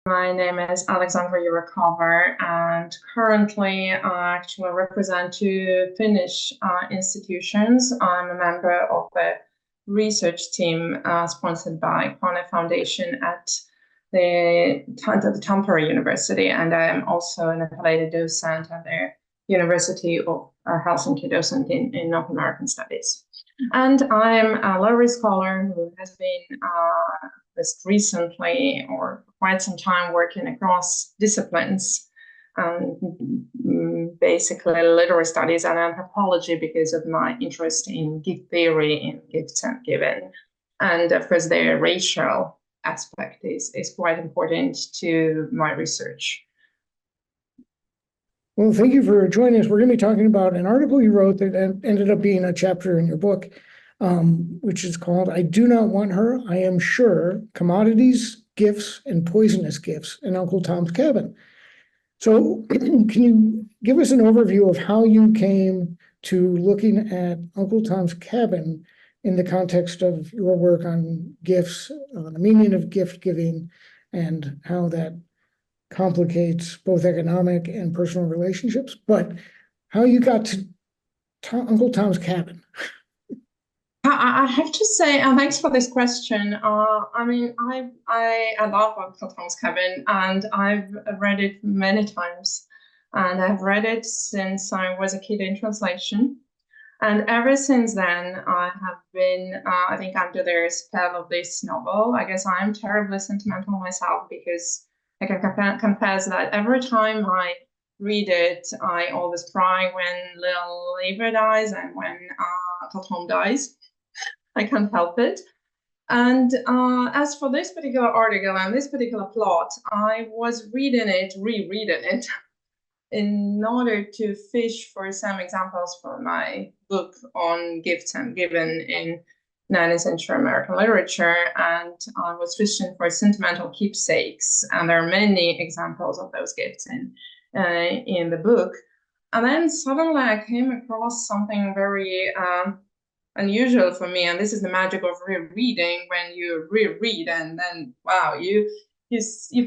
My name is Alexandra Urakova, and currently I actually represent two Finnish institutions. I'm a member of the research team sponsored by Kone Foundation at the Tampere University, and I am also an affiliated docent at the University of Helsinki, docent in North American Studies. And I'm a literary scholar who has been just recently or for quite some time working across disciplines, basically literary studies and anthropology because of my interest in gift theory, in gifts and given. And of course, the racial aspect is quite important to my research. Well, thank you for joining us. We're going to be talking about an article you wrote that ended up being a chapter in your book, which is called "I Do Not Want Her, I Am Sure, Commodities, Gifts, and Poisonous Gifts in Uncle Tom's Cabin." So can you give us an overview of how you came to looking at Uncle Tom's Cabin in the context of your work on gifts, the meaning of gift giving, and how that complicates both economic and personal relationships, but how you got to Uncle Tom's Cabin? I have to say, thanks for this question. I mean, I love Uncle Tom's Cabin, and I've read it many times, and I've read it since I was a kid in translation. And ever since then, I have been, I think, under the spell of this novel. I guess I am terribly sentimental myself because I can confess that every time I read it, I always cry when little Eva dies and when Uncle Tom dies. I can't help it. And as for this particular article and this particular plot, I was rereading it, in order to fish for some examples for my book on gifts and given in 19th century American literature, and I was fishing for sentimental keepsakes, and there are many examples of those gifts in the book. And then suddenly I came across something very unusual for me, and this is the magic of rereading. When you reread, and then wow, you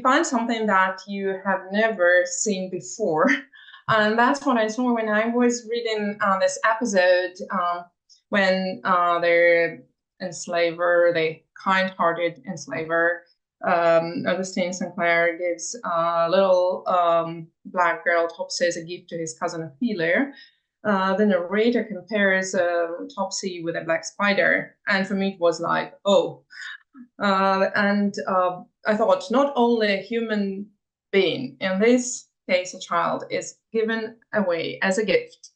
find something that you have never seen before. And that's what I saw when I was reading this episode when the enslaver, the kind-hearted enslaver, Augustine St. Clare, gives a little black girl, Topsy, as a gift to his cousin Ophelia. The narrator compares Topsy with a black spider. And for me, it was like, oh. I thought not only a human being, in this case a child, is given away as a gift.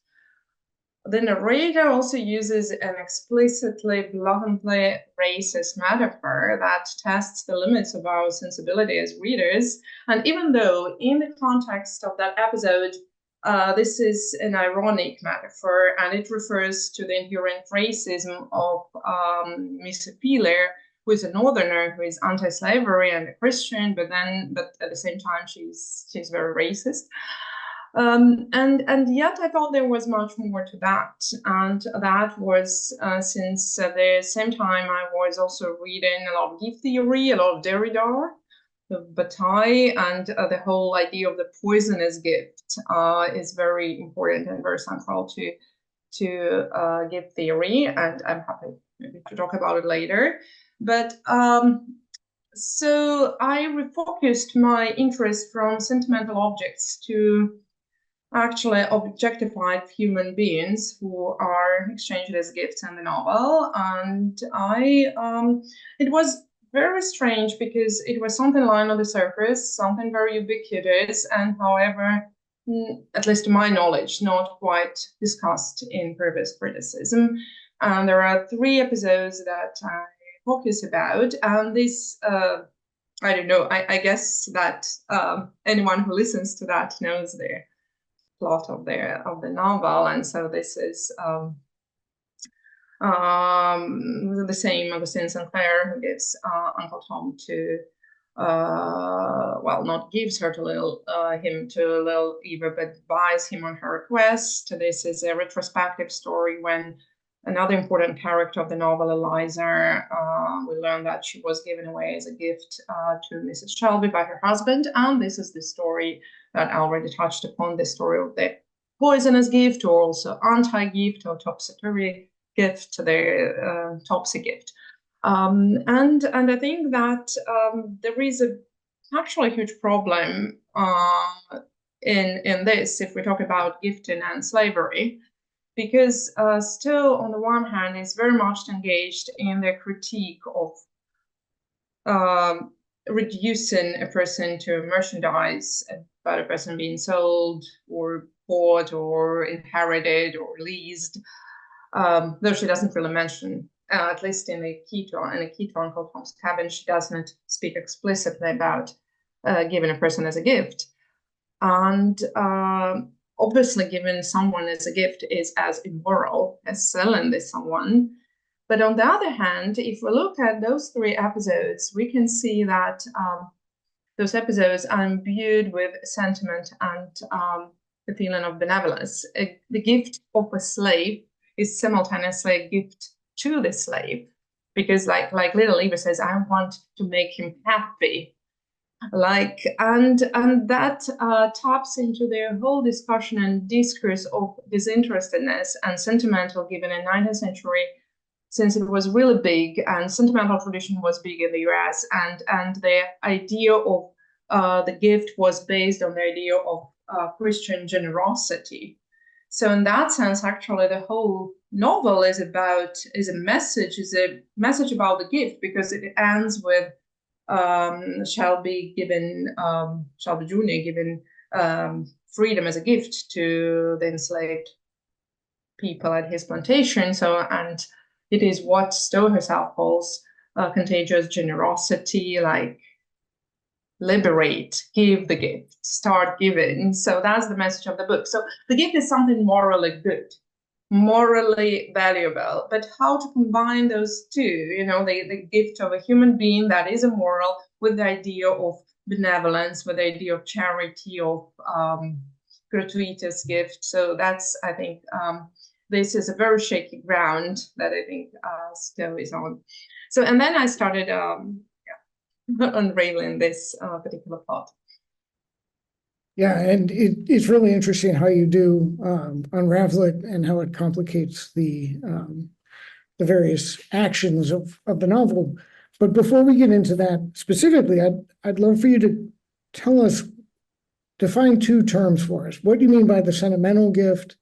The narrator also uses an explicitly, bluntly racist metaphor that tests the limits of our sensibility as readers. And even though in the context of that episode, this is an ironic metaphor, and it refers to the inherent racism of Miss Ophelia, who is a northerner who is anti-slavery and a Christian, but at the same time she's very racist. And yet I thought there was much more to that, and that was since at the same time I was also reading a lot of gift theory, a lot of Derrida, the Bataille, and the whole idea of the poisonous gift is very important and very central to gift theory, and I'm happy maybe to talk about it later. But so I refocused my interest from sentimental objects to actually objectified human beings who are exchanged as gifts in the novel. And it was very strange because it was something lying on the surface, something very ubiquitous, and however, at least to my knowledge, not quite discussed in previous criticism. And there are 3 episodes that I focus about, and this I don't know, I guess that anyone who listens to that knows the plot of the novel, and so this is the same Augustine St. Clare who gives Uncle Tom to well, not gives her to him to little Eva, but buys him on her request. This is a retrospective story when another important character of the novel, Eliza. We learn that she was given away as a gift to Mrs. Shelby by her husband, and this is the story that I already touched upon, the story of the poisonous gift, or also anti-gift, or topsatory gift, the Topsy gift. And I think that there is actually a huge problem in this, if we talk about gifting and slavery, because still, on the one hand, is very much engaged in the critique of reducing a person to merchandise, about a person being sold or bought or inherited or leased, though she doesn't really mention, at least in a Keaton called Tom's Cabin, she doesn't speak explicitly about giving a person as a gift. And obviously, giving someone as a gift is as immoral as selling this someone. But on the other hand, if we look at those 3 episodes, we can see that those episodes are imbued with sentiment and the feeling of benevolence. The gift of a slave is simultaneously a gift to the slave, because like little Eva says, I want to make him happy. And that taps into the whole discussion and discourse of disinterestedness and sentimental given in 19th century, since it was really big, and sentimental tradition was big in the US, and the idea of the gift was based on the idea of Christian generosity. So in that sense, actually, the whole novel is a message about the gift, because it ends with Shelby Jr. given freedom as a gift to the enslaved people at his plantation. And it is what Stowe herself calls contagious generosity, like liberate, give the gift, start giving. So that's the message of the book. So the gift is something morally good, morally valuable, but how to combine those two, the gift of a human being that is immoral with the idea of benevolence, with the idea of charity, of gratuitous gift. So that's, I think, this is a very shaky ground that I think Stowe is on. So, and then I started unrailing this particular plot. Yeah, and it's really interesting how you do unravel it and how it complicates the various actions of the novel. But before we get into that specifically, I'd love for you to define 2 terms for us. What do you mean by the sentimental gift,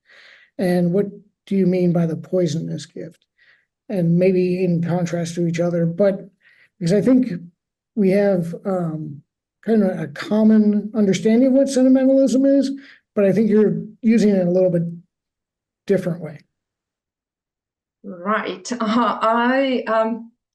and what do you mean by the poisonous gift? And maybe in contrast to each other, but because I think we have kind of a common understanding of what sentimentalism is, but I think you're using it in a little bit different way. Right.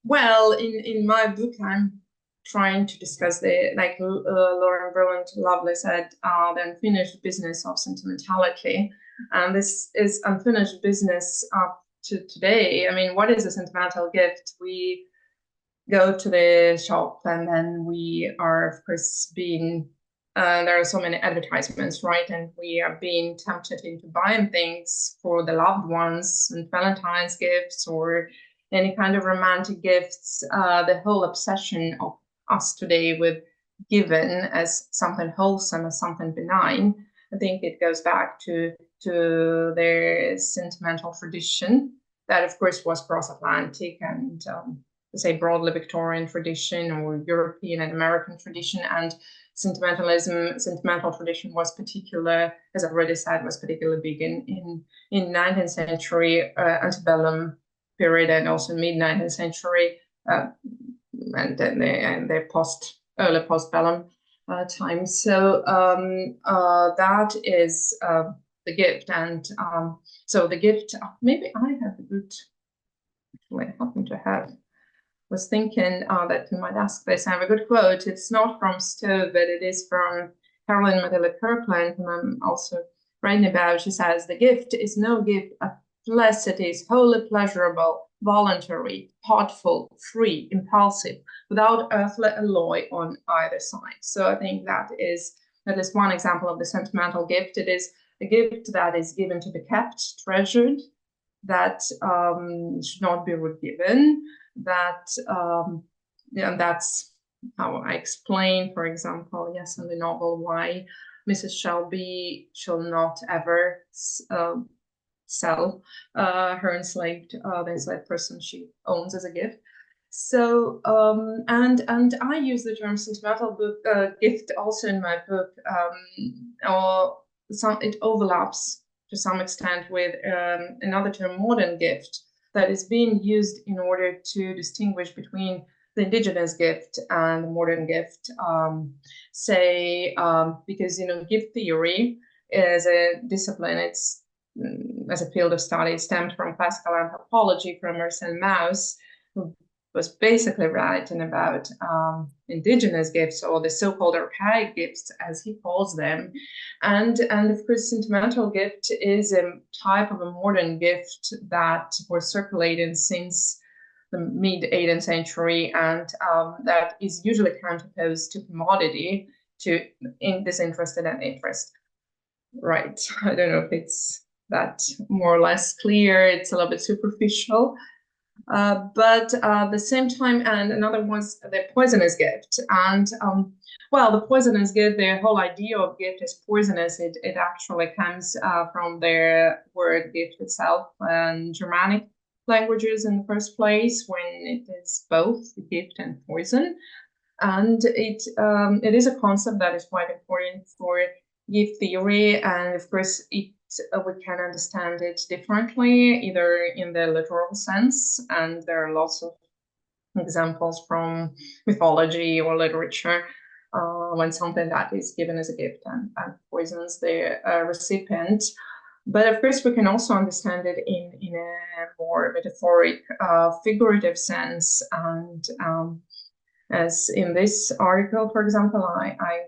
Well, in my book, I'm trying to discuss Lauren Berlant lovely said, the unfinished business of sentimentality. And this is unfinished business up to today. I mean, what is a sentimental gift? We go to the shop, and then we are, of course, there are so many advertisements, right? And we are being tempted into buying things for the loved ones, and Valentine's gifts or any kind of romantic gifts. The whole obsession of us today with giving as something wholesome, as something benign, I think it goes back to their sentimental tradition that, of course, was cross-Atlantic and say broadly Victorian tradition or European and American tradition. And sentimental tradition was particular, as I already said, was particularly big in 19th century antebellum period, and also mid-19th century and then the early postbellum time. So that is the gift. And so the gift, maybe I have a good, actually I happen to have, was thinking that you might ask this. I have a good quote. It's not from Stowe, but it is from Caroline Matilda Kirkland, whom I'm also writing about. She says, the gift is no gift unless it is wholly pleasurable, voluntary, thoughtful, free, impulsive, without earthly alloy on either side. So I think that is at least one example of the sentimental gift. It is a gift that is given to be kept, treasured, that should not be forgiven. That and that's how I explain, for example, yes, in the novel, why Mrs. Shelby shall not ever sell her enslaved the enslaved person she owns as a gift. So and I use the term sentimental book gift also in my book, or it overlaps to some extent with another term, modern gift, that is being used in order to distinguish between the indigenous gift and the modern gift. Because gift theory is a discipline. It's as a field of study, stemmed from classical anthropology, from Marcel Mauss, who was basically writing about indigenous gifts, or the so-called archaic gifts, as he calls them. And of course, sentimental gift is a type of a modern gift that was circulating since the mid-18th century, and that is usually counterposed to commodity, to disinterested and interest. Right. I don't know if it's that more or less clear. It's a little bit superficial. But at the same time, and another was the poisonous gift. And well, the poisonous gift, the whole idea of gift is poisonous. It actually comes from the word gift itself, and Germanic languages in the first place, when it is both gift and poison. And it is a concept that is quite important for gift theory, and of course we can understand it differently, either in the literal sense, and there are lots of examples from mythology or literature when something that is given as a gift and poisons the recipient. But of course we can also understand it in a more metaphoric, figurative sense. And as in this article, for example, I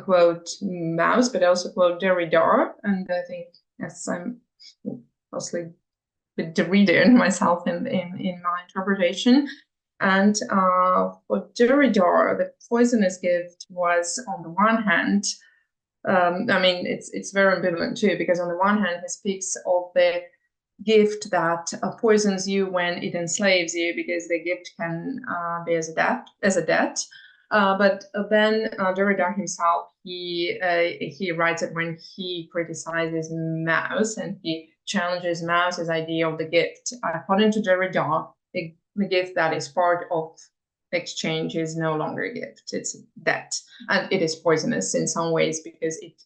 quote Mauss, but also quote Derrida, and I think, yes, I'm mostly with Derrida and myself in my interpretation. And for Derrida, the poisonous gift was, on the one hand, I mean, it's very ambivalent too, because on the one hand, he speaks of the gift that poisons you when it enslaves you, because the gift can be as a debt. But then Derrida himself, he writes it when he criticizes Mauss, and he challenges Mauss's idea of the gift. According to Derrida, the gift that is part of exchange is no longer a gift, it's a debt. And it is poisonous in some ways, because it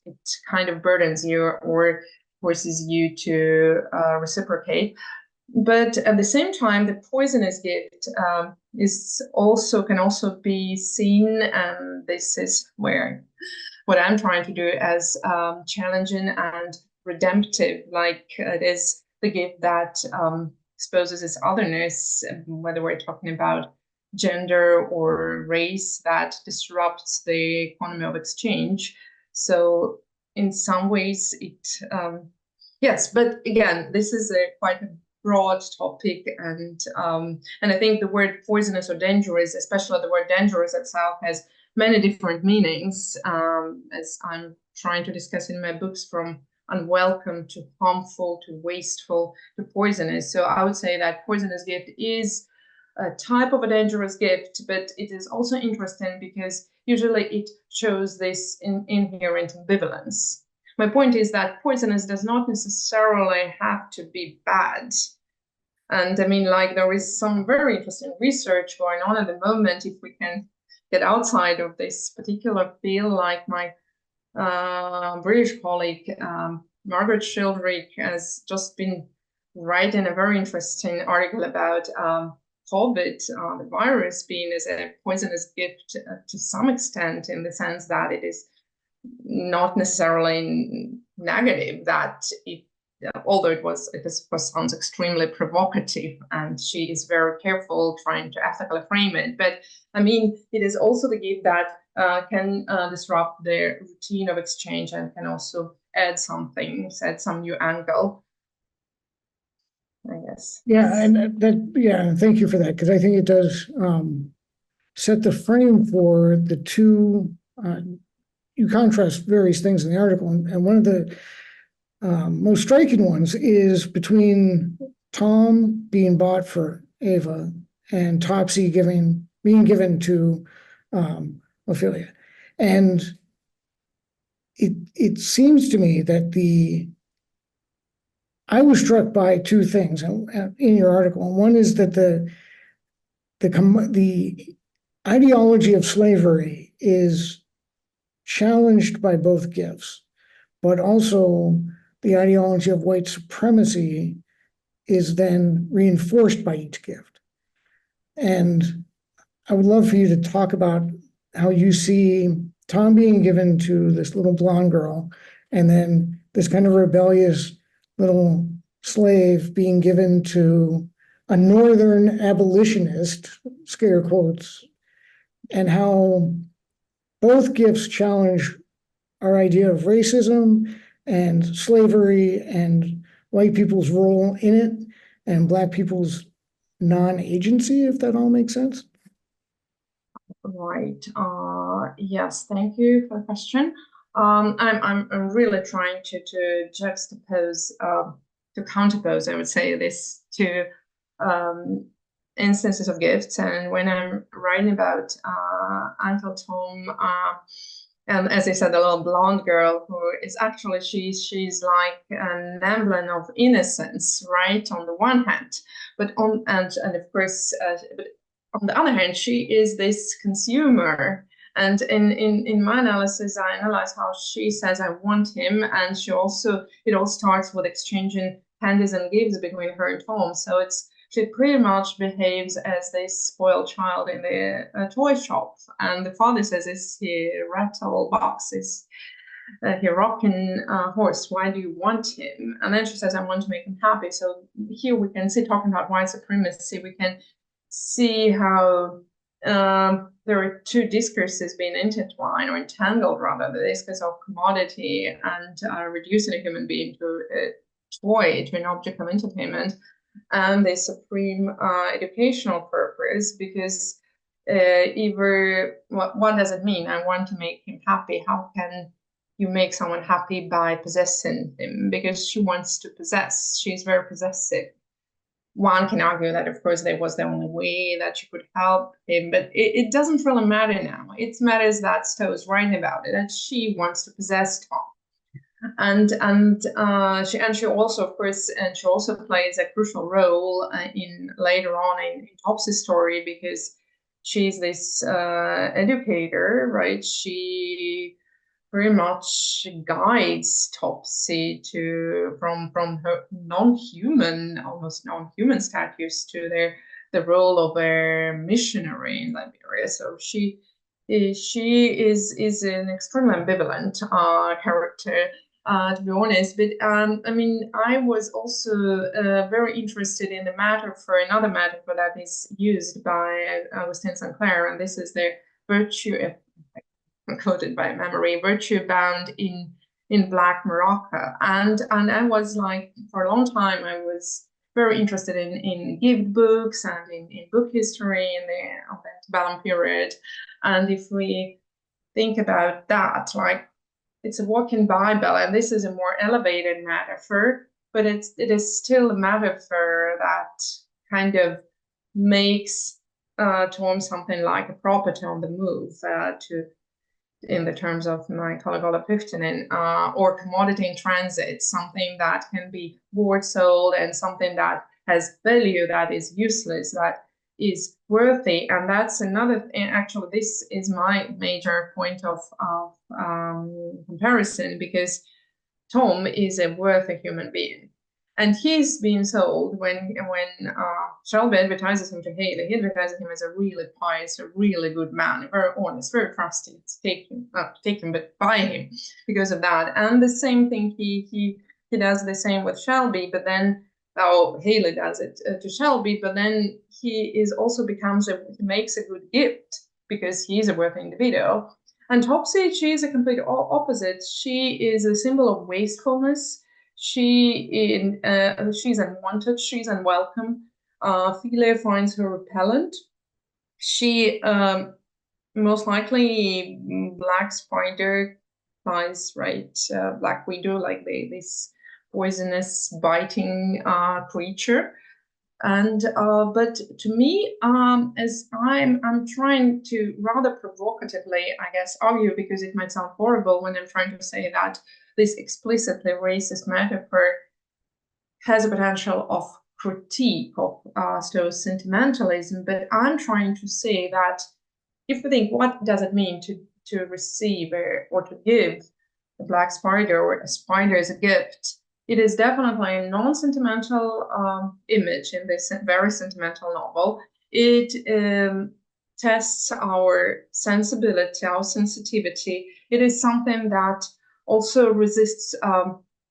kind of burdens you or forces you to reciprocate. But at the same time, the poisonous gift can also be seen, and this is where what I'm trying to do, as challenging and redemptive. Like it is the gift that exposes its otherness, whether we're talking about gender or race, that disrupts the economy of exchange. So in some ways it yes, but again, this is quite a broad topic, and I think the word poisonous or dangerous, especially the word dangerous itself, has many different meanings, as I'm trying to discuss in my books, from unwelcome to harmful to wasteful to poisonous. So I would say that poisonous gift is a type of a dangerous gift, but it is also interesting because usually it shows this inherent ambivalence. My point is that poisonous does not necessarily have to be bad. And I mean, like, there is some very interesting research going on at the moment. If we can get outside of this particular field, like my British colleague, Margaret Shildrick, has just been writing a very interesting article about COVID, the virus, being as a poisonous gift to some extent, in the sense that it is not necessarily negative, that although it sounds extremely provocative, and she is very careful trying to ethically frame it. But I mean, it is also the gift that can disrupt the routine of exchange, and can also add some new angle, I guess. Yeah, and thank you for that, because I think it does set the frame for the two. You contrast various things in the article, and one of the most striking ones is between Tom being bought for Eva and Topsy being given to Ophelia. And it seems to me that I was struck by two things in your article. One is that the ideology of slavery is challenged by both gifts, but also the ideology of white supremacy is then reinforced by each gift. And I would love for you to talk about how you see Tom being given to this little blonde girl, and then this kind of rebellious little slave being given to a northern abolitionist, scare quotes, and how both gifts challenge our idea of racism and slavery and white people's role in it and Black people's non-agency, if that all makes sense. Right. Yes, thank you for the question. I'm really trying to juxtapose, to counterpose, I would say, this to instances of gifts. And when I'm writing about Uncle Tom, and as I said, the little blonde girl who is actually, she's like an emblem of innocence, right? On the one hand, but and of course, but on the other hand, she is this consumer. And in my analysis, I analyze how she says, I want him. And it all starts with exchanging candies and gifts between her and Tom. So she pretty much behaves as this spoiled child in the toy shop. And the father says, is he rattle box? Is he rocking horse? Why do you want him? And then she says, I want to make him happy. So here we can see, talking about white supremacy, we can see how there are two discourses being intertwined or entangled, rather, the discourse of commodity and reducing a human being to a toy, to an object of entertainment, and the supreme educational purpose, because either what does it mean? I want to make him happy. How can you make someone happy by possessing him? Because she wants to possess. She's very possessive. One can argue that, of course, that was the only way that she could help him, but it doesn't really matter now. It matters that Stowe's writing about it, that she wants to possess Tom. And she also, of course, and she also plays a crucial role in later on in Topsy's story, because she's this educator, right? She very much guides Topsy from her almost non-human status to the role of a missionary in Liberia. So she is an extremely ambivalent character, to be honest. But I mean, I was also very interested in another metaphor that is used by Augustine St. Clare, and this is the virtue, quoted by memory, virtue bound in Black Morocco. And I was like, for a long time, I was very interested in gift books and in book history in the antebellum period. And if we think about that, like, it's a walking Bible, and this is a more elevated metaphor, but it is still a metaphor that kind of makes Tom something like a property on the move, in the terms of my colleague Ola Pyhtinen, or commodity in transit, something that can be bought, sold, and something that has value, that is useless, that is worthy. And that's another, actually, this is my major point of comparison, because Tom is a worthy human being. And he's being sold when Shelby advertises him to Haley. He advertises him as a really pious, a really good man, very honest, very trusting. Not to take him, but buy him because of that. And the same thing, he does the same with Shelby, but then Haley does it to Shelby, but then he makes a good gift because he's a worthy individual. And Topsy, she's a complete opposite. She is a symbol of wastefulness. She's unwanted, she's unwelcome. Philia finds her repellent. She most likely Black Spider flies, right? Black Widow, like this poisonous, biting creature. And but to me, as I'm trying to rather provocatively, I guess, argue, because it might sound horrible when I'm trying to say that this explicitly racist metaphor has a potential of critique of so sentimentalism, but I'm trying to say that if we think, what does it mean to receive or to give a black spider or a spider as a gift? It is definitely a non-sentimental image in this very sentimental novel. It tests our sensibility, our sensitivity. It is something that also resists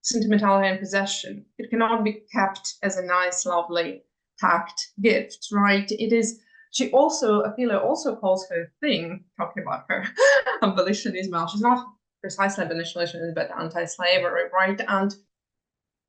sentimentality and possession. It cannot be kept as a nice, lovely, packed gift, right? It is. Ophelia also calls her thing, talking about her abolitionism. She's not precisely abolitionist, but anti-slavery, right? And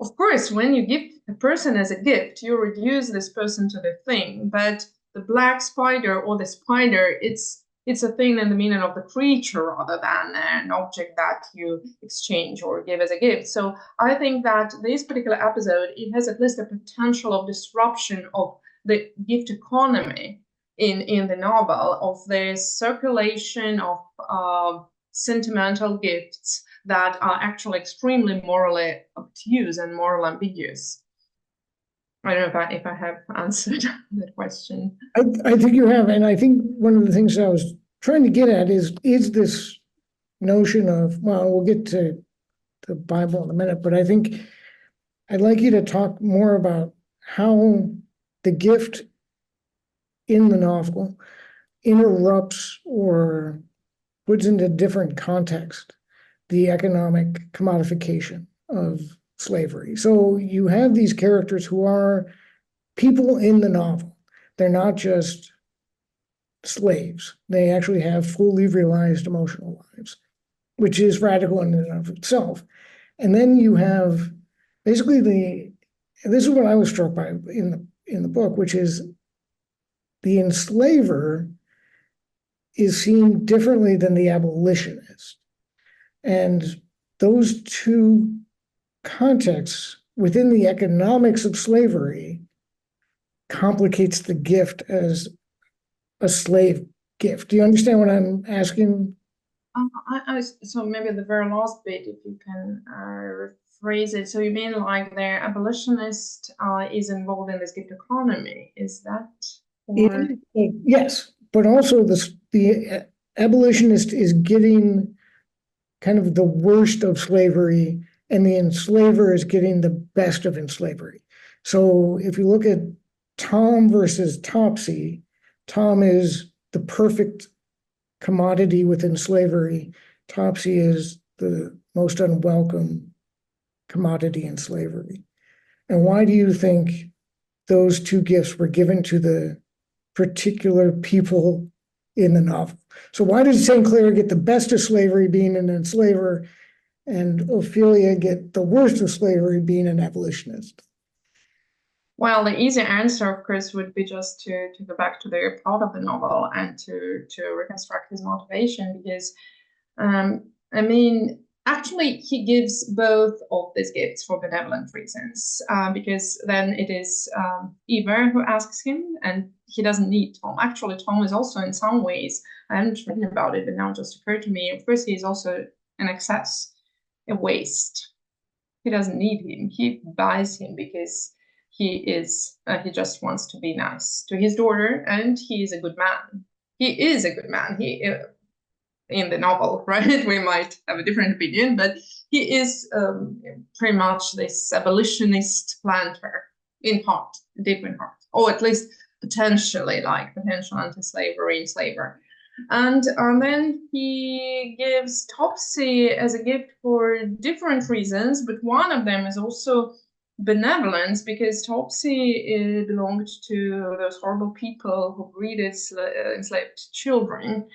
of course, when you give a person as a gift, you reduce this person to the thing. But the black spider or the spider, it's a thing in the meaning of the creature rather than an object that you exchange or give as a gift. So I think that this particular episode, it has at least a potential of disruption of the gift economy in the novel, of the circulation of sentimental gifts that are actually extremely morally obtuse and morally ambiguous. I don't know if I have answered that question. I think you have, and I think one of the things I was trying to get at is this notion of, well, we'll get to the Bible in a minute, but I think I'd like you to talk more about how the gift in the novel interrupts or puts into different context the economic commodification of slavery. So you have these characters who are people in the novel. They're not just slaves. They actually have fully realized emotional lives, which is radical in and of itself. And then you have basically this is what I was struck by in the book, which is the enslaver is seen differently than the abolitionist. And those two contexts within the economics of slavery complicates the gift as a slave gift. Do you understand what I'm asking? So maybe the very last bit, if you can rephrase it. So you mean like the abolitionist is involved in this gift economy? Is that? Or... Yes, but also the abolitionist is getting kind of the worst of slavery, and the enslaver is getting the best of enslavery. So if you look at Tom versus Topsy, Tom is the perfect commodity within slavery. Topsy is the most unwelcome commodity in slavery. And why do you think those two gifts were given to the particular people in the novel? So why does St. Clare get the best of slavery, being an enslaver, and Ophelia get the worst of slavery, being an abolitionist? Well, the easy answer, of course, would be just to go back to the plot of the novel and to reconstruct his motivation, because, I mean, actually, he gives both of these gifts for benevolent reasons, because then it is Eva who asks him, and he doesn't need Tom. Actually, Tom is also in some ways, I haven't written about it, but now it just occurred to me, of course, he is also an excess, a waste. He doesn't need him. He buys him because he just wants to be nice to his daughter, and he is a good man. He is a good man. In the novel, right? We might have a different opinion, but he is pretty much this abolitionist planter in heart, deep in heart, or at least potentially, like potential anti-slavery enslaver. And then he gives Topsy as a gift for different reasons, but one of them is also benevolence, because Topsy belonged to those horrible people who breeded enslaved children.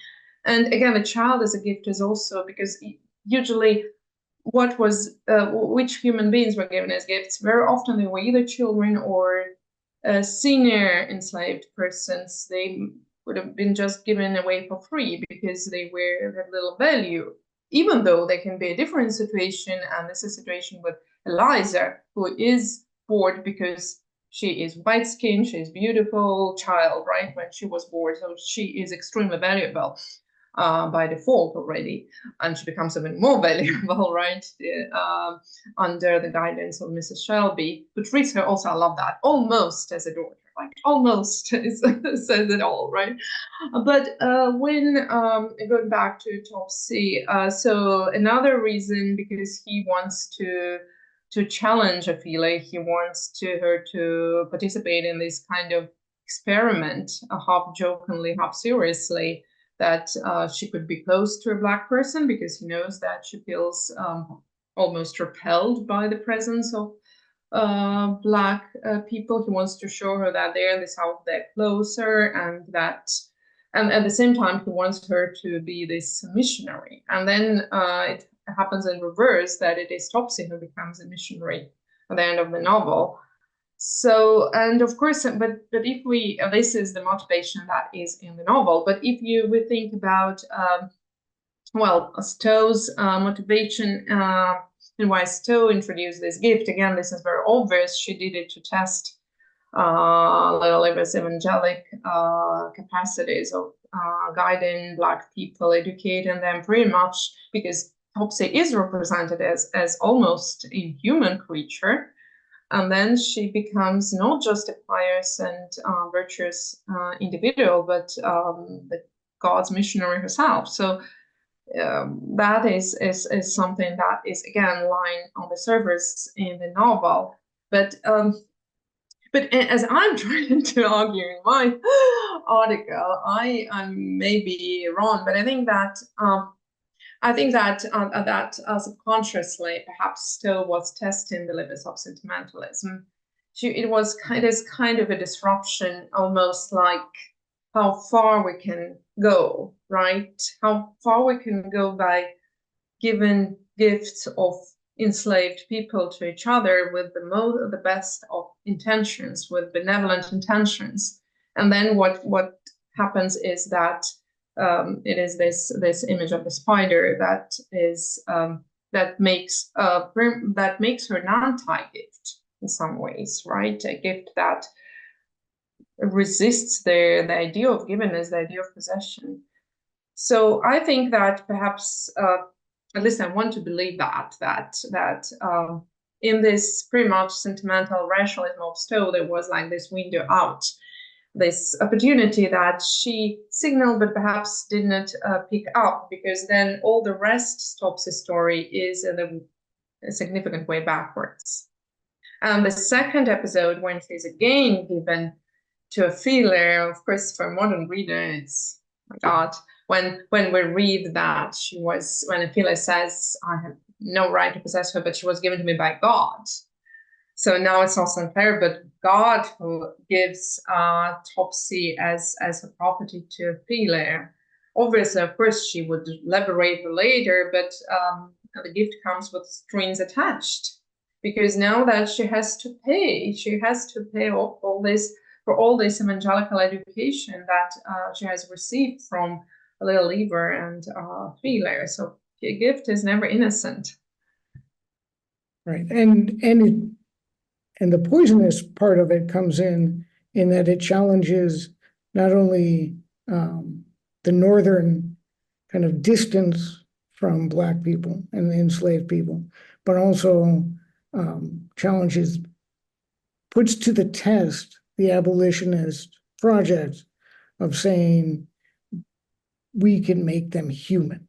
And again, a child as a gift is also because usually which human beings were given as gifts, very often they were either children or senior enslaved persons. They would have been just given away for free because they had little value, even though they can be a different situation, and this is a situation with Eliza, who is bored because she is white-skinned, she's beautiful child, right, when she was born, so she is extremely valuable by default already, and she becomes even more valuable, right, under the guidance of Mrs. Shelby, who treats her also, I love that, almost as a daughter, like almost says it all, right? But when going back to Topsy, so another reason, because he wants to challenge Ophelia, he wants her to participate in this kind of experiment, half jokingly, half seriously, that she could be close to a Black person, because he knows that she feels almost repelled by the presence of Black people. He wants to show her that they're in the South, they're closer, and that, and at the same time, he wants her to be this missionary. And then it happens in reverse, that it is Topsy who becomes a missionary at the end of the novel. So, and of course, but if we, this is the motivation that is in the novel, but if we think about, well, Stowe's motivation, and why Stowe introduced this gift, again, this is very obvious. She did it to test little Eva's evangelic capacities of guiding Black people, educating them pretty much, because Topsy is represented as almost a human creature. And then she becomes not just a pious and virtuous individual, but God's missionary herself. So that is something that is, again, lying on the surface in the novel. But as I'm trying to argue in my article, I may be wrong, but I think that subconsciously, perhaps still was testing the limits of sentimentalism. It was kind of a disruption, almost like how far we can go, right? How far we can go by giving gifts of enslaved people to each other with the best of intentions, with benevolent intentions. And then what happens is that it is this image of the spider that is that makes her an anti-gift in some ways, right? A gift that resists the idea of givenness, the idea of possession. So I think that perhaps, at least I want to believe that in this pretty much sentimental rationalism of Stowe, there was like this window out, this opportunity that she signaled but perhaps did not pick up, because then all the rest stops the story is in a significant way backwards. And the second episode, when she's again given to Ophelia, of course, for a modern reader, it's, oh my God, when we read that when Ophelia says, I have no right to possess her, but she was given to me by God. So now it's also unfair, but God who gives Topsy as a property to Ophelia. Obviously, of course, she would liberate her later, but the gift comes with strings attached, because now that she has to pay off all this, for all this evangelical education that she has received from little Eva and Ophelia. So a gift is never innocent. Right, and the poisonous part of it comes in that it challenges not only the northern kind of distance from Black people and enslaved people, but also puts to the test the abolitionist project of saying we can make them human.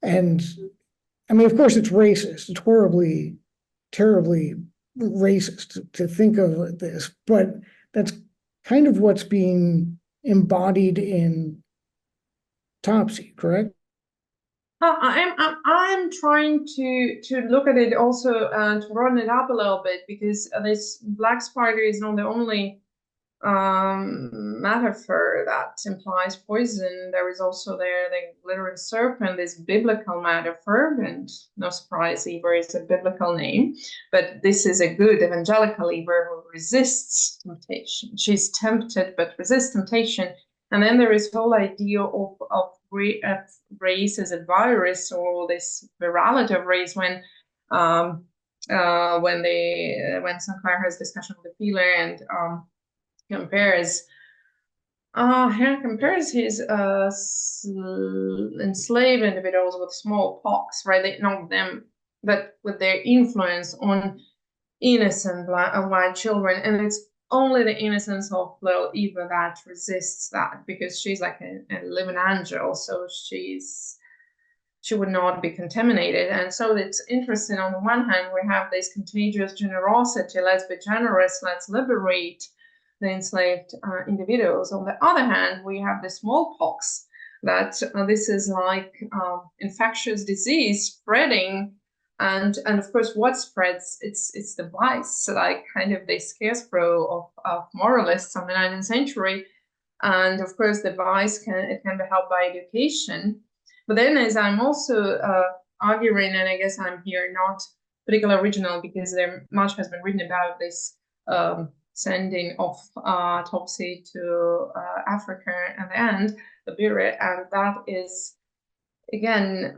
And I mean, of course, it's racist. It's horribly, terribly racist to think of this, but that's kind of what's being embodied in Topsy, correct? I'm trying to look at it also to run it up a little bit, because this black spider is not the only metaphor that implies poison. There is also the glittering serpent, this biblical metaphor, and no surprise, Eva is a biblical name, but this is a good evangelical Eva who resists temptation. She's tempted but resists temptation. And then there is the whole idea of race as a virus, or this virality of race, when when Clare has discussion with Ophelia and compares his enslaved individuals with smallpox, right? They know them, but with their influence on innocent white children, and it's only the innocence of little Eva that resists that, because she's like a living angel, so she would not be contaminated. And so it's interesting. On the one hand, we have this contagious generosity, let's be generous, let's liberate the enslaved individuals. On the other hand, we have the smallpox, that this is like infectious disease spreading. And of course, what spreads, it's the vice, like kind of the scarecrow of moralists of the 19th century. And of course, the vice can be helped by education. But then, as I'm also arguing, and I guess I'm here not particularly original, because there much has been written about this sending of Topsy to Africa at the end, Liberia, and that is, again,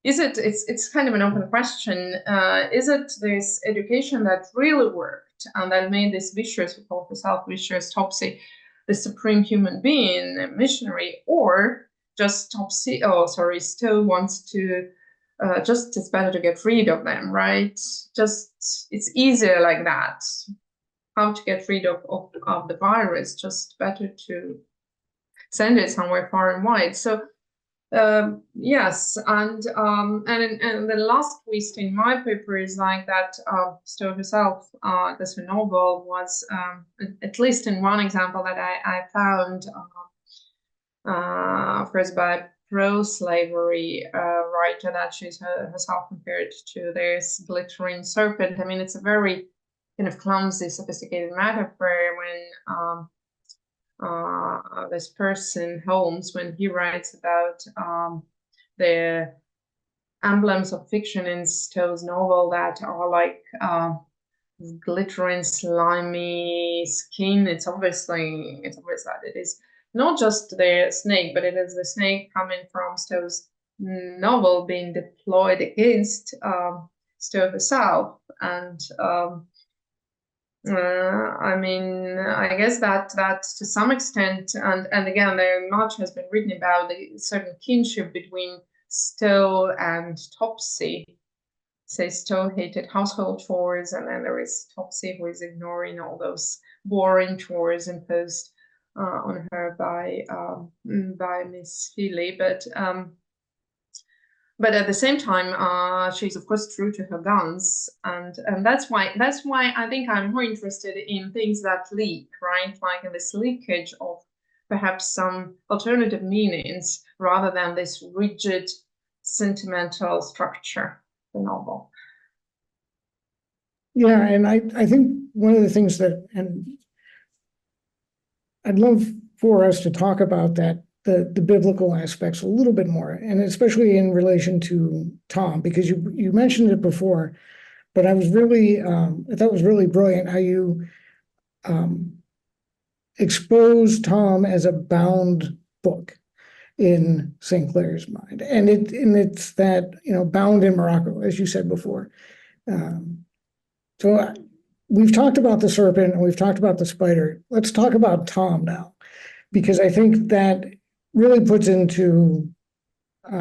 it's kind of an open question. Is it this education that really worked and that made this vicious, we call herself vicious Topsy, the supreme human being, a missionary, or just Stowe wants to, just it's better to get rid of them, right? Just, it's easier like that. How to get rid of the virus, just better to send it somewhere far and wide. So yes, and the last twist in my paper is like that Stowe herself, this novel was, at least in one example that I found, first by pro-slavery writer, that she's herself compared to this glittering serpent. I mean, it's a very kind of clumsy, sophisticated metaphor when this person, Holmes, when he writes about the emblems of fiction in Stowe's novel that are like glittering, slimy skin, it's obvious that it is not just the snake, but it is the snake coming from Stowe's novel being deployed against Stowe herself. And I mean, I guess that to some extent, and again, there much has been written about the certain kinship between Stowe and Topsy. Say Stowe hated household chores, and then there is Topsy, who is ignoring all those boring chores imposed on her by Miss Feely. But at the same time, she's of course true to her guns, and that's why I think I'm more interested in things that leak, right? Like in this leakage of perhaps some alternative meanings rather than this rigid, sentimental structure of the novel. Yeah, and I think one of the things that, and I'd love for us to talk about that, the biblical aspects a little bit more, and especially in relation to Tom, because you mentioned it before, but I was really I thought it was really brilliant how you exposed Tom as a bound book in St. Clare's mind, and it's that, you know, bound in Morocco, as you said before. So we've talked about the serpent and we've talked about the spider. Let's talk about Tom now, because I think that really puts into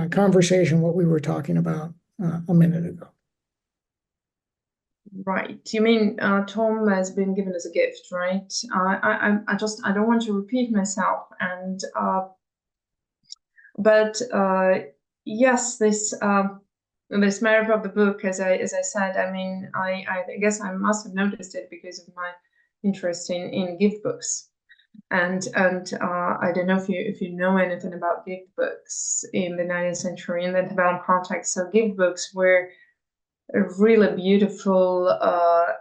conversation what we were talking about a minute ago. Right. You mean Tom has been given as a gift, right? I don't want to repeat myself, and but yes, this matter of the book, as I said, I mean, I guess I must have noticed it because of my interest in gift books. And I don't know if you know anything about gift books in the 19th century in the developed context. So gift books were really beautiful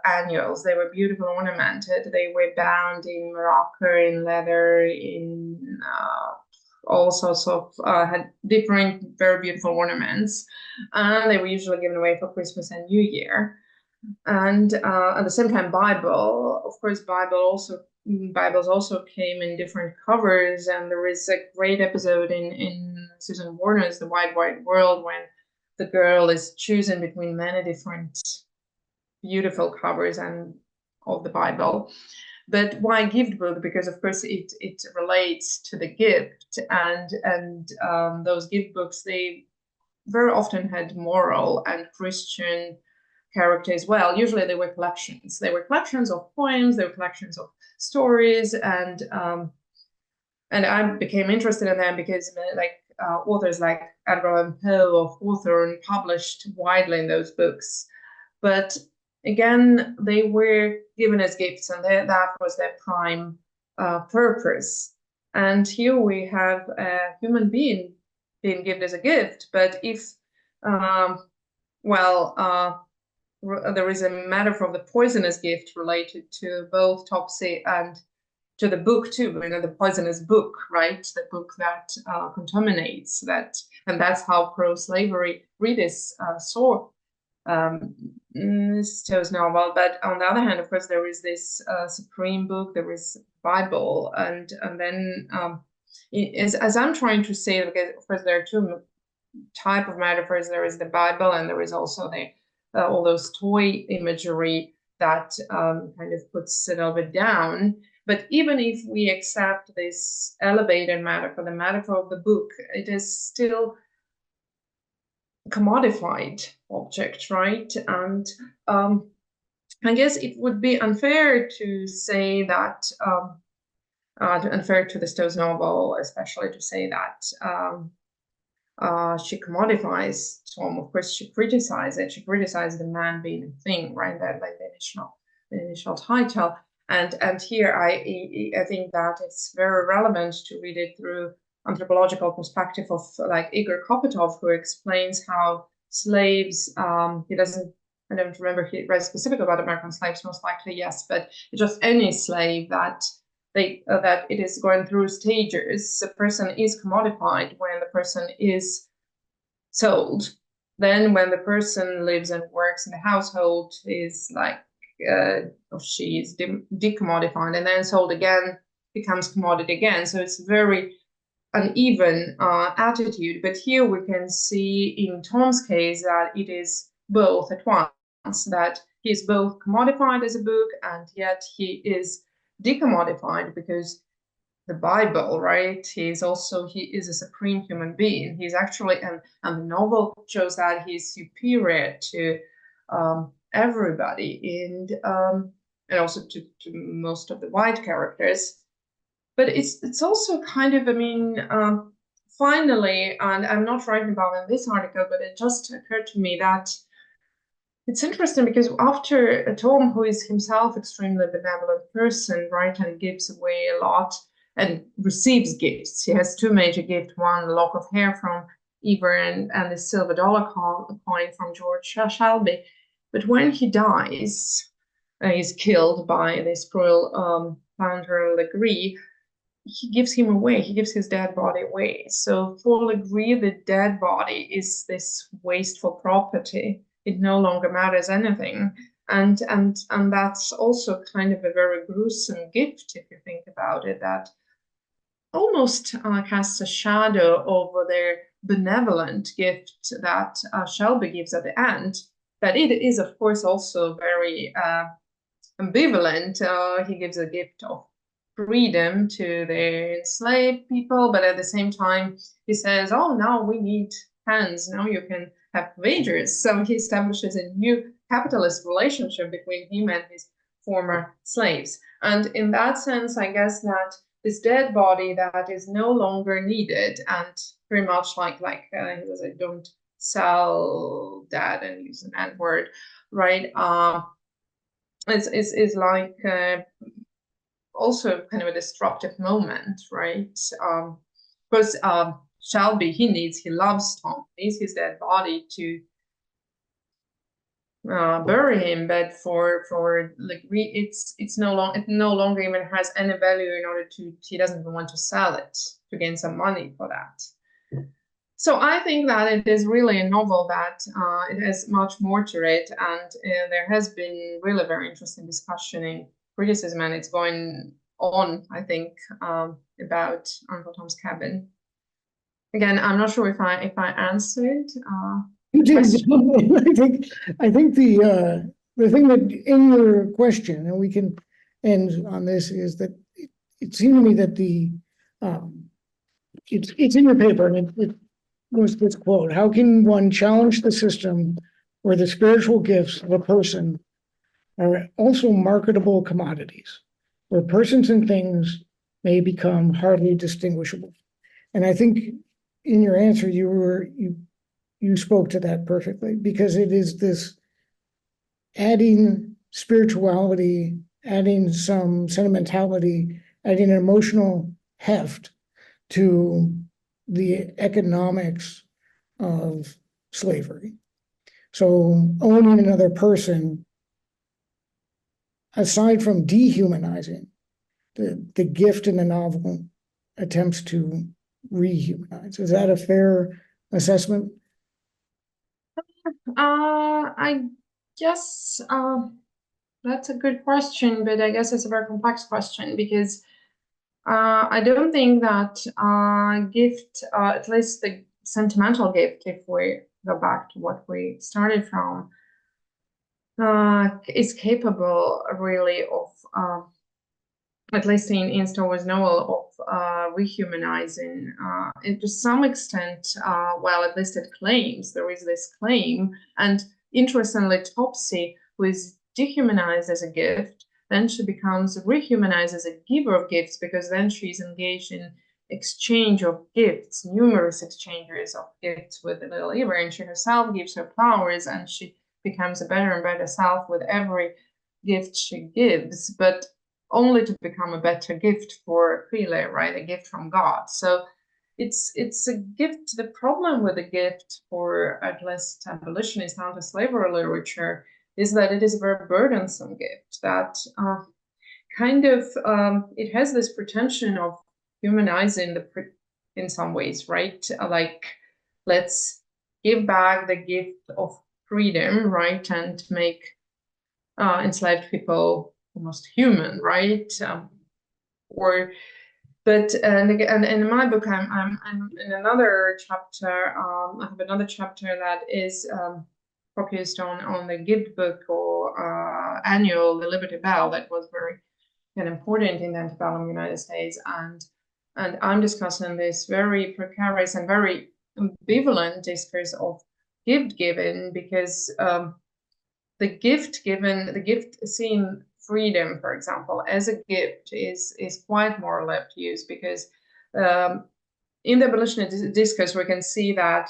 annuals. They were beautifully ornamented. They were bound in morocco, in leather, in all sorts of had different very beautiful ornaments, and they were usually given away for Christmas and New Year. And at the same time, Bible, of course, Bibles also came in different covers, and there is a great episode in Susan Warner's The Wide Wide World when the girl is choosing between many different beautiful covers and of the Bible. But why gift book? Because of course it relates to the gift, and those gift books, they very often had moral and Christian character as well. Usually they were collections. They were collections of poems, they were collections of stories, and I became interested in them because authors like Edgar Allan Poe of Hawthorne published widely in those books. But again, they were given as gifts, and that was their prime purpose. And here we have a human being being given as a gift. But if, there is a metaphor of the poisonous gift related to both Topsy and to the book too, the poisonous book, right? The book that contaminates that, and that's how pro-slavery readers saw Stowe's novel. But on the other hand, of course, there is this supreme book, there is Bible, and then as I'm trying to say, because of course there are two type of metaphors. There is the Bible, and there is also the all those toy imagery that kind of puts it a little bit down. But even if we accept this elevated metaphor, the metaphor of the book, it is still commodified object, right? And I guess it would be unfair to say that, unfair to the Stowe's novel, especially to say that she commodifies Tom. Of course, she criticizes it. She criticizes the man being a thing, right? That like the initial title. And here I think that it's very relevant to read it through anthropological perspective of like Igor Kopytov, who explains how slaves, I don't remember he read specific about American slaves, most likely yes, but just any slave that that it is going through stages. The person is commodified when the person is sold. Then when the person lives and works in the household, is like she is decommodified, and then sold again, becomes commodity again. So it's very uneven attitude. But here we can see in Tom's case that it is both at once, that he is both commodified as a book, and yet he is decommodified because the Bible, right? He is a supreme human being. He's actually, and the novel shows that he's superior to everybody, and also to most of the white characters. But it's also kind of, finally, and I'm not writing about it in this article, but it just occurred to me that it's interesting because after Tom, who is himself extremely benevolent person, right, and gives away a lot and receives gifts. He has two major gifts, one a lock of hair from Eva and a silver dollar coin from George Shelby. But when he dies, he's killed by this cruel planter Legree, he gives him away, he gives his dead body away. So for Legree, the dead body is this wasteful property. It no longer matters anything. And that's also kind of a very gruesome gift, if you think about it, that almost casts a shadow over their benevolent gift that Shelby gives at the end. That it is, of course, also very ambivalent. He gives a gift of freedom to the enslaved people, but at the same time, he says, oh, now we need hands, now you can have wages. So he establishes a new capitalist relationship between him and his former slaves. And in that sense, I guess that this dead body that is no longer needed, and very much like he was like, don't sell that and use an N word, right? Is like also kind of a disruptive moment, right? Because Shelby, he loves Tom, he needs his dead body to bury him, but for Legree, it no longer even has any value in order to, he doesn't even want to sell it to gain some money for that. So I think that it is really a novel that it has much more to it, and there has been really very interesting discussion in criticism, and it's going on, I think, about Uncle Tom's Cabin. Again, I'm not sure if I answered. You did. I think the the thing that in your question, and we can end on this, is that it seemed to me that it's in your paper, and it was this quote: "How can one challenge the system where the spiritual gifts of a person are also marketable commodities, where persons and things may become hardly distinguishable?" And I think in your answer, you spoke to that perfectly, because it is this adding spirituality, adding some sentimentality, adding an emotional heft to the economics of slavery. So owning another person, aside from dehumanizing, the gift in the novel attempts to rehumanize. Is that a fair assessment? I guess that's a good question, but I guess it's a very complex question, because I don't think that gift, at least the sentimental gift, if we go back to what we started from, is capable really of, at least in Stowe's novel, of rehumanizing. And to some extent, well, at least it claims, there is this claim. And interestingly, Topsy, who is dehumanized as a gift, then she becomes rehumanized as a giver of gifts, because then she's engaged in exchange of gifts, numerous exchanges of gifts with the little Eva, and she herself gives her flowers, and she becomes a better and better self with every gift she gives, but only to become a better gift for Clare, right? A gift from God. So it's a gift. The problem with a gift for at least abolitionist anti-slavery literature is that it is a very burdensome gift that it has this pretension of humanizing in some ways, right? Like, let's give back the gift of freedom, right? And make enslaved people almost human, right? But in my book, I'm in another chapter. I have another chapter that is focused on the gift book or annual, the Liberty Bell, that was very important in the antebellum United States, and I'm discussing this very precarious and very ambivalent discourse of gift giving, because the gift seeing freedom, for example, as a gift is quite morally obtuse, because in the abolitionist discourse we can see that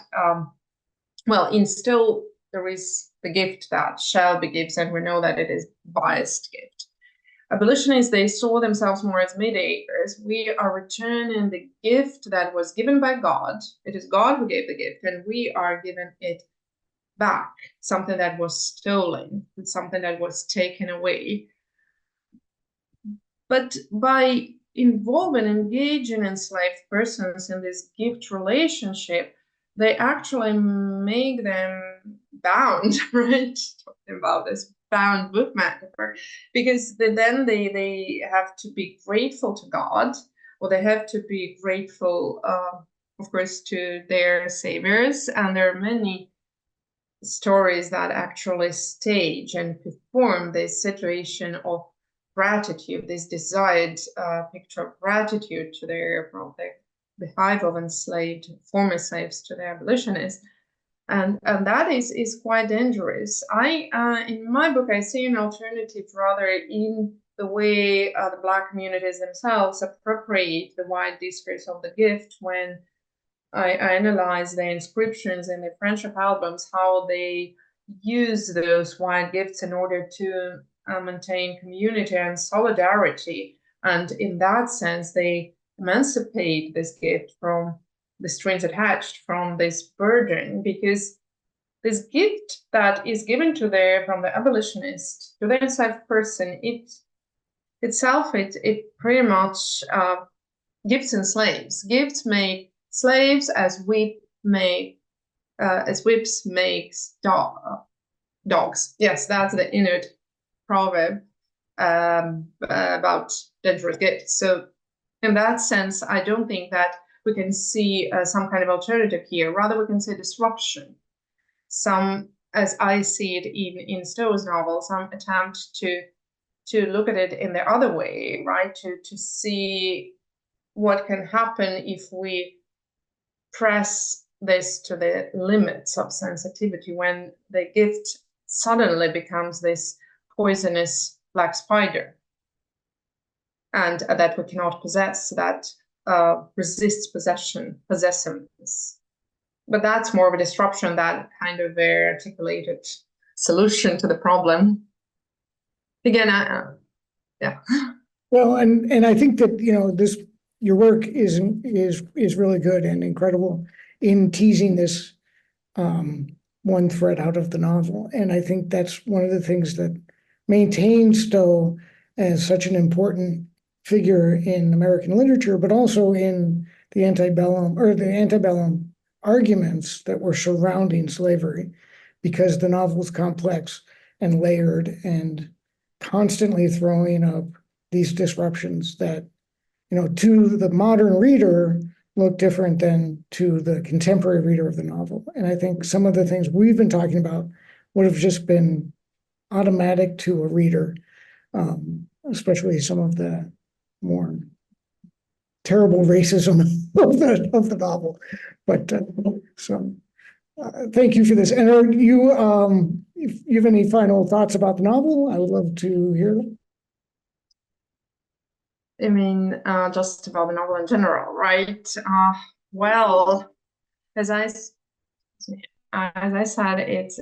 well, in still there is the gift that Shelby gives, and we know that it is biased gift. Abolitionists, they saw themselves more as mediators. We are returning the gift that was given by God. It is God who gave the gift, and we are given it back, something that was stolen, something that was taken away. But by involving, engaging enslaved persons in this gift relationship, they actually make them bound, right? Talking about this bound book metaphor, because then they have to be grateful to God, or they have to be grateful, of course, to their saviors. And there are many stories that actually stage and perform this situation of gratitude, this desired picture of gratitude to their the hive of enslaved former slaves to their abolitionists, and that is quite dangerous. In my book, I see an alternative rather in the way the Black communities themselves appropriate the white discourse of the gift. When I analyze the inscriptions in the friendship albums, how they use those white gifts in order to maintain community and solidarity. And in that sense, they emancipate this gift from the strings attached, from this burden, because this gift that is given to from the abolitionist to the enslaved person, it pretty much gifts and slaves. Gifts make slaves as whips makes dogs. Yes, that's the Inuit proverb about dangerous gifts. So in that sense, I don't think that we can see some kind of alternative here. Rather, we can say disruption. Some as I see it in Stowe's novel, some attempt to look at it in the other way, right? To see what can happen if we press this to the limits of sensitivity, when the gift suddenly becomes this poisonous black spider, and that we cannot possess, that resists possessiveness. But that's more of a disruption than kind of a articulated solution to the problem. Again, yeah. Well, and I think that, your work is really good and incredible in teasing this one thread out of the novel. And I think that's one of the things that maintains Stowe as such an important figure in American literature, but also in the antebellum arguments that were surrounding slavery, because the novel is complex and layered and constantly throwing up these disruptions that, to the modern reader look different than to the contemporary reader of the novel. And I think some of the things we've been talking about would have just been automatic to a reader, especially some of the more terrible racism of the novel. But thank you for this. And are you, if you have any final thoughts about the novel, I would love to hear them. I mean, just about the novel in general, right? Well, as I said, it's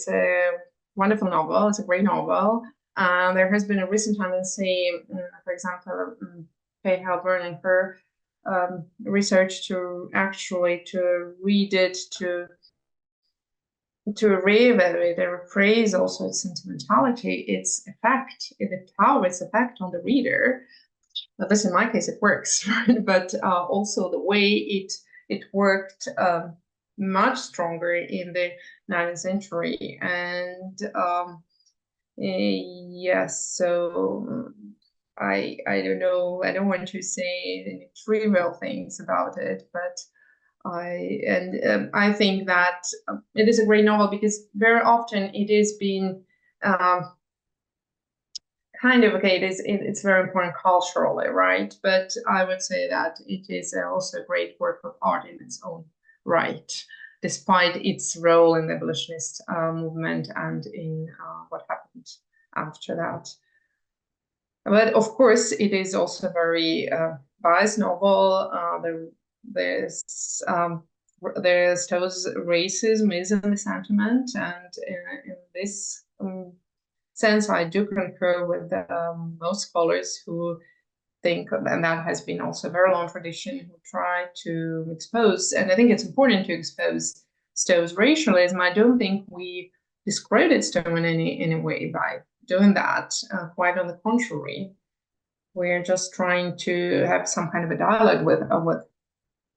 a wonderful novel. It's a great novel. There has been a recent tendency, for example, Kay Halburn and her research to actually to read it, to reevaluate and rephrase also its sentimentality, its effect, its effect on the reader. At least in my case, it works, right? But also the way it worked much stronger in the 19th century. And yes, so I don't know. I don't want to say any trivial things about it, but I think that it is a great novel because very often it is being kind of, okay, it's very important culturally, right? But I would say that it is also a great work of art in its own right, despite its role in the abolitionist movement and in what happened after that. But of course, it is also a very biased novel. There's Stowe's racism is in the sentiment, and in this sense, I do concur with most scholars who think, and that has been also a very long tradition, who try to expose, and I think it's important to expose Stowe's racialism. I don't think we discredit Stowe in any way by doing that. Quite on the contrary, we're just trying to have some kind of a dialogue with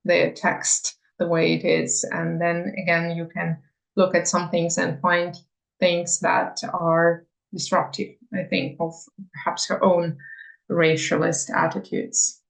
the text the way it is, and then again you can look at some things and find things that are disruptive, I think, of perhaps her own racialist attitudes.